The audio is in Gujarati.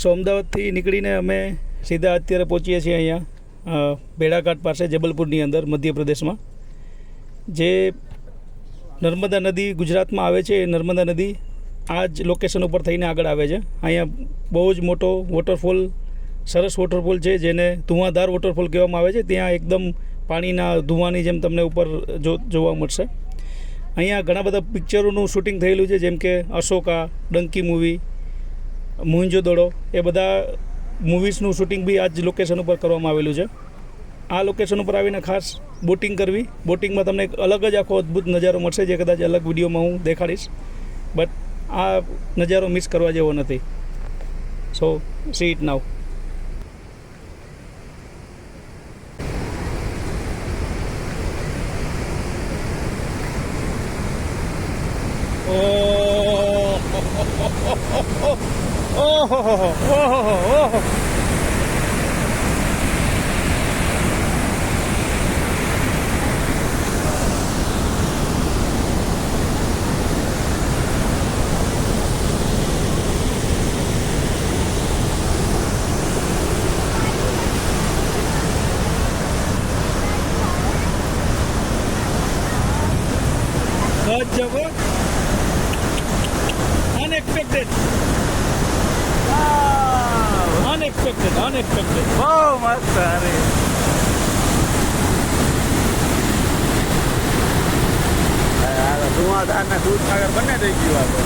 સો અમદાવાદથી નીકળીને અમે સીધા અત્યારે પહોંચીએ છીએ અહીંયા ભેડાઘાટ પાસે જબલપુરની અંદર મધ્યપ્રદેશમાં. જે નર્મદા નદી ગુજરાતમાં આવે છે એ નર્મદા નદી આ જ લોકેશન ઉપર થઈને આગળ આવે છે. અહીંયા બહુ જ મોટો વોટરફોલ, સરસ વોટરફોલ છે જેને ધુઆધાર વોટરફોલ કહેવામાં આવે છે. ત્યાં એકદમ પાણીના ધુવાની જેમ તમને ઉપર જોવા મળશે. અહીંયા ઘણા બધા પિક્ચરોનું શૂટિંગ થયેલું છે, જેમ કે અશોકા, ડંકી મૂવી, મોહેંજો-દડો, એ બધા મૂવીઝનું શૂટિંગ બી આ જ લોકેશન ઉપર કરવામાં આવેલું છે. આ લોકેશન ઉપર આવીને ખાસ બોટિંગ કરવી. બોટિંગમાં તમને એક અલગ જ આખો અદ્ભુત નજારો મળશે, જે કદાચ અલગ વિડીયોમાં હું દેખાડીશ, બટ આ નજારો મિસ કરવા જેવો નથી. So see it now. Unexpected. Wow. Unexpected. બહુ મસ્ત. અરે ધુઆધાર ને દૂધસાગર બંને થઈ ગયું આપણે.